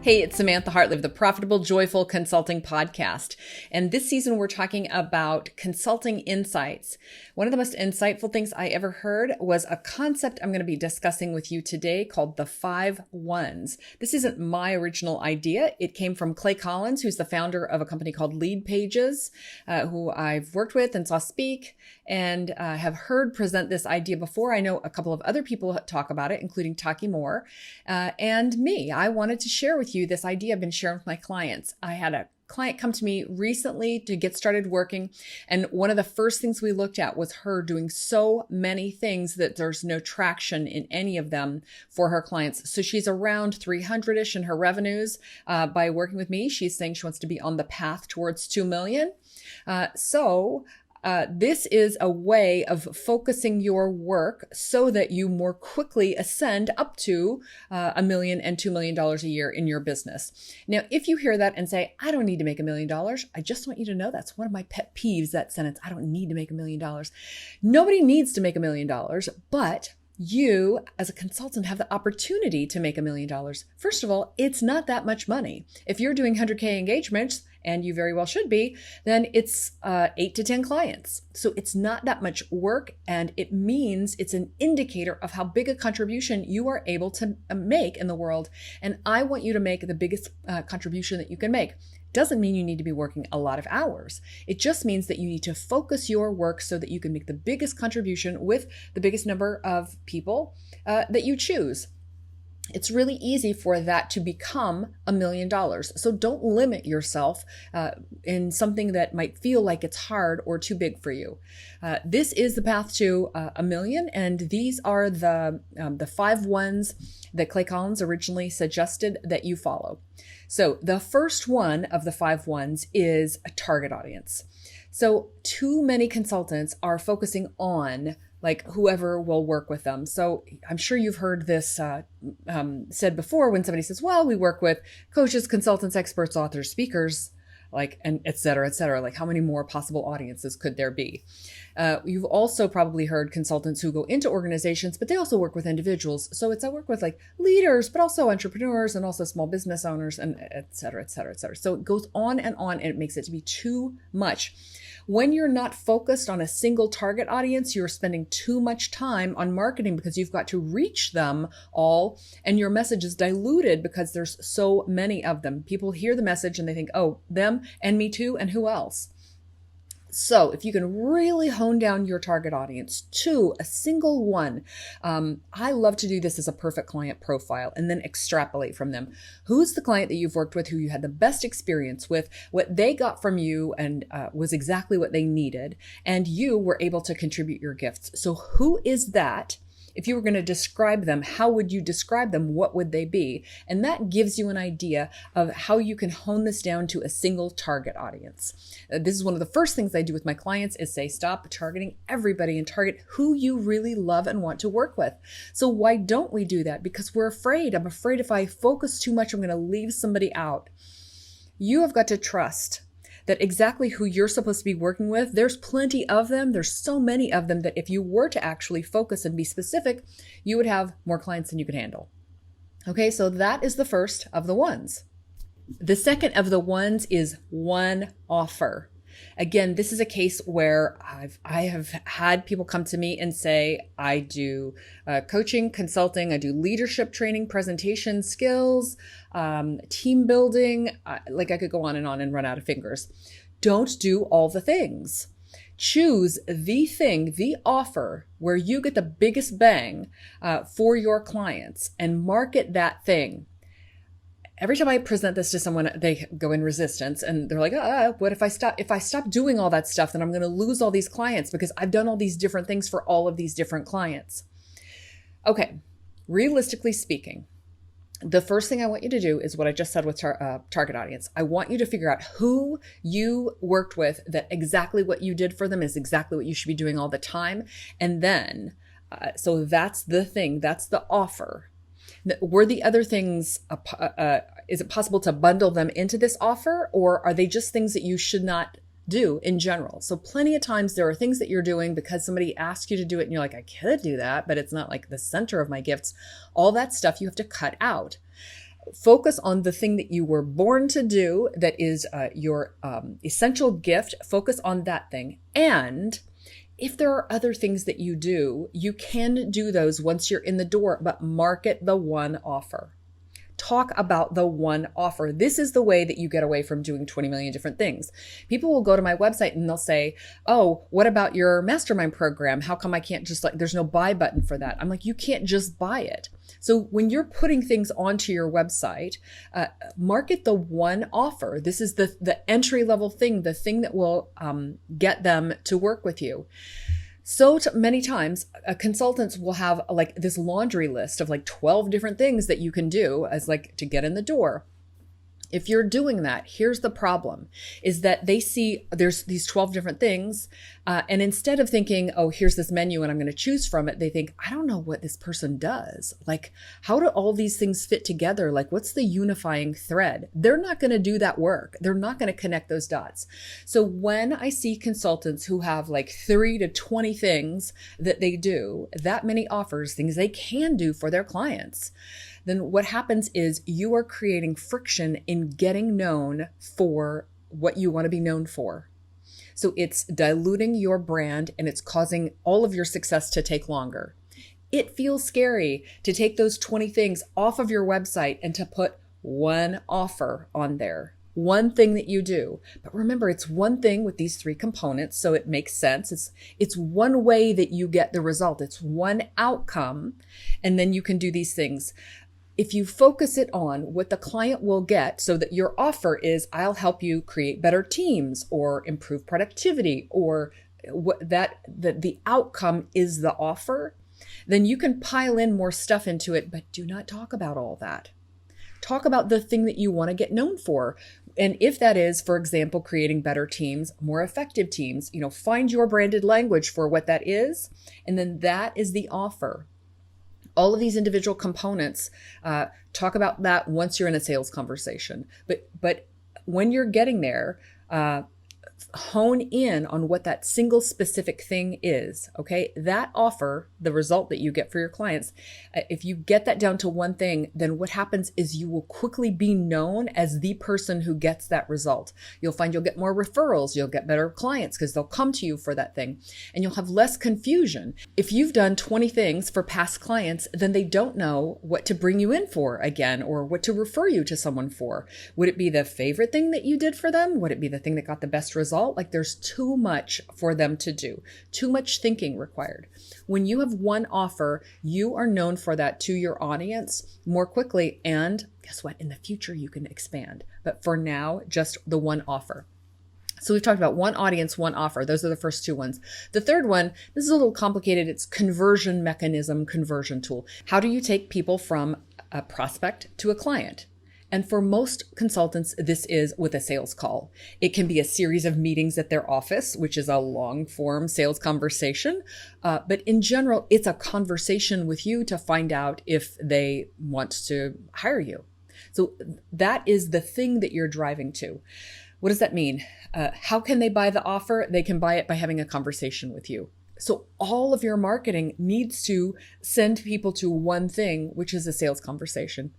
Hey, it's Samantha Hartley of the Profitable Joyful Consulting Podcast. And this season, we're talking about consulting insights. One of the most insightful things I ever heard was a concept I'm going to be discussing with you today called the 5 1s. This isn't my original idea. It came from Clay Collins, who's the founder of a company called Lead Pages, who I've worked with and saw speak and have heard present this idea before. I know a couple of other people talk about it, including Taki Moore and me. I wanted to share with you this idea I've been sharing with my clients. I had a client come to me recently to get started working, and one of the first things we looked at was her doing so many things that there's no traction in any of them for her clients. So she's around 300-ish in her revenues by working with me. She's saying she wants to be on the path towards 2 million. This is a way of focusing your work so that you more quickly ascend up to $1 million and $2 million a year in your business. Now, if you hear that and say, I don't need to make $1 million, I just want you to know that's one of my pet peeves, that sentence, I don't need to make $1 million. Nobody needs to make $1 million, but you, as a consultant, have the opportunity to make $1 million. First of all, it's not that much money. If you're doing 100K engagements, and you very well should be, then it's 8 to 10 clients. So it's not that much work, and it means it's an indicator of how big a contribution you are able to make in the world. And I want you to make the biggest contribution that you can make. Doesn't mean you need to be working a lot of hours. It just means that you need to focus your work so that you can make the biggest contribution with the biggest number of people that you choose. It's really easy for that to become $1 million. So don't limit yourself in something that might feel like it's hard or too big for you. This is the path to $1 million, and these are the 5 1s that Clay Collins originally suggested that you follow. So the first one of the 5 1s is a target audience. So too many consultants are focusing on like whoever will work with them. So I'm sure you've heard this said before when somebody says, well, we work with coaches, consultants, experts, authors, speakers, like, and et cetera, like how many more possible audiences could there be? You've also probably heard consultants who go into organizations, but they also work with individuals. So I work with like leaders, but also entrepreneurs and also small business owners and et cetera. So it goes on, and it makes it to be too much. When you're not focused on a single target audience, you're spending too much time on marketing because you've got to reach them all, and your message is diluted because there's so many of them. People hear the message and they think, oh, them and me too, and who else? So if you can really hone down your target audience to a single one, I love to do this as a perfect client profile and then extrapolate from them. Who's the client that you've worked with, who you had the best experience with, what they got from you and was exactly what they needed, and you were able to contribute your gifts. So who is that? If you were going to describe them, how would you describe them? What would they be? And that gives you an idea of how you can hone this down to a single target audience. This is one of the first things I do with my clients is say, stop targeting everybody and target who you really love and want to work with. So why don't we do that? Because we're afraid. I'm afraid if I focus too much, I'm going to leave somebody out. You have got to trust that exactly who you're supposed to be working with, there's plenty of them. There's so many of them that if you were to actually focus and be specific, you would have more clients than you could handle. Okay, so that is the first of the 1s. The second of the 1s is one offer. Again, this is a case where I have had people come to me and say, I do coaching, consulting, I do leadership training, presentation skills, team building. Like I could go on and run out of fingers. Don't do all the things. Choose the thing, the offer where you get the biggest bang for your clients and market that thing. Every time I present this to someone, they go in resistance and they're like, what if I stop doing all that stuff, then I'm going to lose all these clients because I've done all these different things for all of these different clients. Okay. Realistically speaking, the first thing I want you to do is what I just said with target audience. I want you to figure out who you worked with, that exactly what you did for them is exactly what you should be doing all the time. And then, so that's the thing, that's the offer. Were the other things, is it possible to bundle them into this offer, or are they just things that you should not do in general? So plenty of times there are things that you're doing because somebody asked you to do it and you're like, I could do that, but it's not like the center of my gifts. All that stuff you have to cut out. Focus on the thing that you were born to do, that is your essential gift. Focus on that thing. And if there are other things that you do, you can do those once you're in the door, but market the one offer. Talk about the one offer. This is the way that you get away from doing 20 million different things. People will go to my website and they'll say, oh, what about your mastermind program? How come I can't just there's no buy button for that? I'm like, you can't just buy it. So when you're putting things onto your website, market the one offer. This is the entry level thing, the thing that will get them to work with you. So many times consultants will have this laundry list of 12 different things that you can do as to get in the door. If you're doing that, here's the problem, is that they see there's these 12 different things. And instead of thinking, oh, here's this menu and I'm going to choose from it, they think, I don't know what this person does. How do all these things fit together? What's the unifying thread? They're not going to do that work. They're not going to connect those dots. So when I see consultants who have 3 to 20 things that they do, that many offers, things they can do for their clients, then what happens is you are creating friction in getting known for what you want to be known for. So it's diluting your brand and it's causing all of your success to take longer. It feels scary to take those 20 things off of your website and to put one offer on there. One thing that you do. But remember, it's one thing with these 3 components, so it makes sense. It's one way that you get the result. It's one outcome, and then you can do these things. If you focus it on what the client will get, so that your offer is, I'll help you create better teams or improve productivity, or the outcome is the offer, then you can pile in more stuff into it, but do not talk about all that. Talk about the thing that you want to get known for. And if that is, for example, creating better teams, more effective teams, find your branded language for what that is. And then that is the offer. All of these individual components, talk about that once you're in a sales conversation. But when you're getting there, hone in on what that single specific thing is, okay? That offer, the result that you get for your clients, if you get that down to one thing, then what happens is you will quickly be known as the person who gets that result. You'll find you'll get more referrals, you'll get better clients because they'll come to you for that thing, and you'll have less confusion. If you've done 20 things for past clients, then they don't know what to bring you in for again or what to refer you to someone for. Would it be the favorite thing that you did for them? Would it be the thing that got the best result? There's too much for them to do, too much thinking required. When you have one offer, you are known for that to your audience more quickly. And guess what? In the future, you can expand. But for now, just the one offer. So we've talked about one audience, one offer. Those are the first 2 ones. The third one, this is a little complicated. It's conversion mechanism, conversion tool. How do you take people from a prospect to a client? And for most consultants, this is with a sales call. It can be a series of meetings at their office, which is a long form sales conversation. But in general, it's a conversation with you to find out if they want to hire you. So that is the thing that you're driving to. What does that mean? How can they buy the offer? They can buy it by having a conversation with you. So all of your marketing needs to send people to one thing, which is a sales conversation.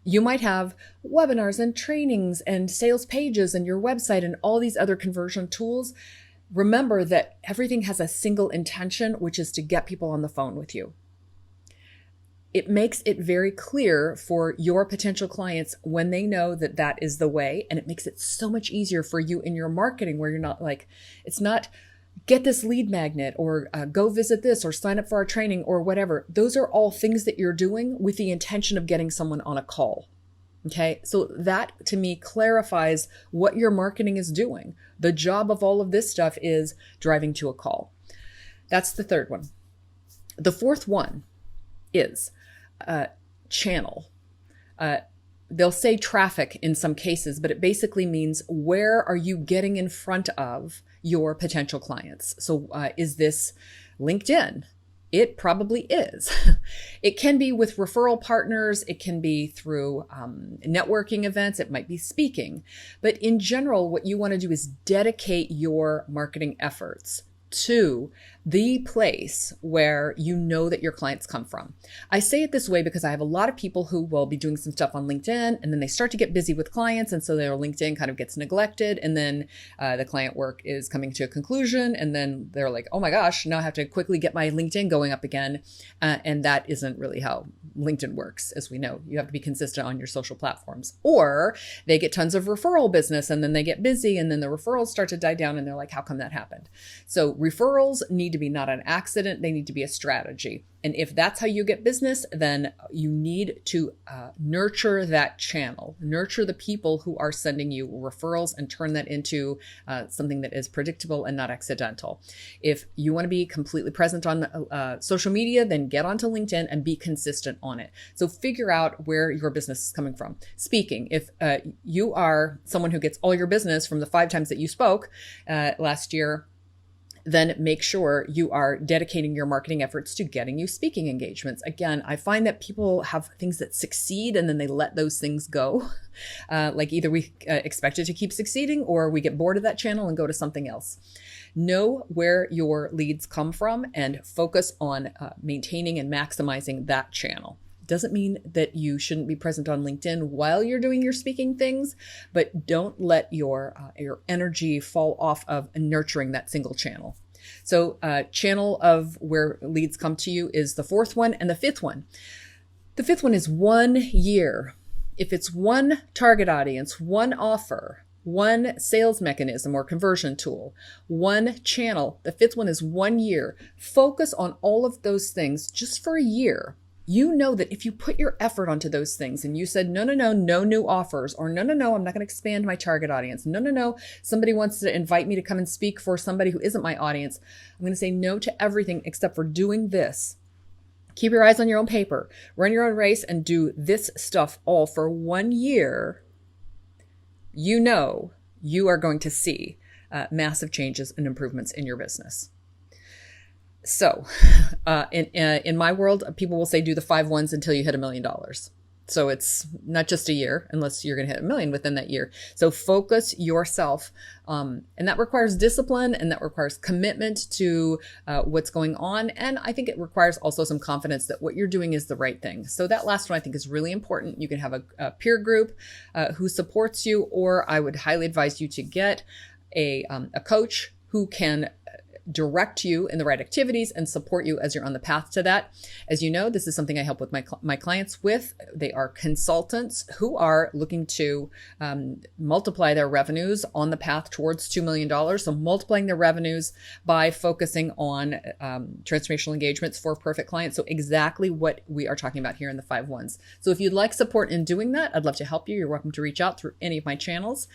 You might have webinars and trainings and sales pages and your website and all these other conversion tools. Remember that everything has a single intention, which is to get people on the phone with you. It makes it very clear for your potential clients when they know that that is the way, and it makes it so much easier for you in your marketing where you're not it's not get this lead magnet or go visit this or sign up for our training or whatever. Those are all things that you're doing with the intention of getting someone on a call. Okay. So that to me clarifies what your marketing is doing. The job of all of this stuff is driving to a call. That's the third one. The fourth one is channel. They'll say traffic in some cases, but it basically means where are you getting in front of your potential clients? So is this LinkedIn? It probably is. It can be with referral partners. It can be through networking events. It might be speaking. But in general, what you want to do is dedicate your marketing efforts to the place where you know that your clients come from. I say it this way because I have a lot of people who will be doing some stuff on LinkedIn, and then they start to get busy with clients, and so their LinkedIn kind of gets neglected, and then the client work is coming to a conclusion, and then they're like, oh my gosh, now I have to quickly get my LinkedIn going up again, and that isn't really how LinkedIn works. As we know, you have to be consistent on your social platforms. Or they get tons of referral business, and then they get busy, and then the referrals start to die down, and they're like, how come that happened? So referrals need to be not an accident, they need to be a strategy. And if that's how you get business, then you need to nurture that channel, nurture the people who are sending you referrals, and turn that into something that is predictable and not accidental. If you want to be completely present on social media, then get onto LinkedIn and be consistent on it. So figure out where your business is coming from. Speaking, if you are someone who gets all your business from the 5 times that you spoke last year, then make sure you are dedicating your marketing efforts to getting you speaking engagements. Again, I find that people have things that succeed and then they let those things go. Like either we expect it to keep succeeding, or we get bored of that channel and go to something else. Know where your leads come from and focus on maintaining and maximizing that channel. Doesn't mean that you shouldn't be present on LinkedIn while you're doing your speaking things, but don't let your energy fall off of nurturing that single channel. So channel of where leads come to you is the 4th one, and the 5th one. The 5th one is 1 year. If it's one target audience, one offer, one sales mechanism or conversion tool, one channel, the 5th one is 1 year. Focus on all of those things just for a year. You know that if you put your effort onto those things and you said, no new offers, or no, I'm not going to expand my target audience. No, somebody wants to invite me to come and speak for somebody who isn't my audience. I'm going to say no to everything except for doing this. Keep your eyes on your own paper, run your own race, and do this stuff all for 1 year. You know you are going to see massive changes and improvements in your business. So in my world, people will say do the 5 ones until you hit $1 million. So it's not just a year, unless you're going to hit $1 million within that year. So focus yourself. And that requires discipline, and that requires commitment to what's going on. And I think it requires also some confidence that what you're doing is the right thing. So that last one I think is really important. You can have a peer group who supports you, or I would highly advise you to get a coach who can direct you in the right activities and support you as you're on the path to that. As you know, this is something I help with my clients with. They are consultants who are looking to multiply their revenues on the path towards $2 million. So multiplying their revenues by focusing on transformational engagements for perfect clients. So exactly what we are talking about here in the 5 ones. So if you'd like support in doing that, I'd love to help you. You're welcome to reach out through any of my channels.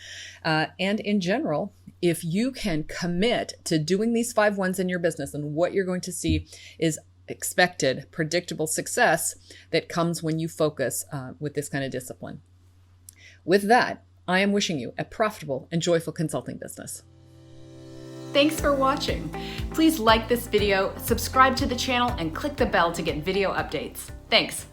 And in general, if you can commit to doing these 5 ones in your business, and what you're going to see is expected, predictable success that comes when you focus with this kind of discipline. With that, I am wishing you a profitable and joyful consulting business. Thanks for watching. Please like this video, subscribe to the channel, and click the bell to get video updates. Thanks.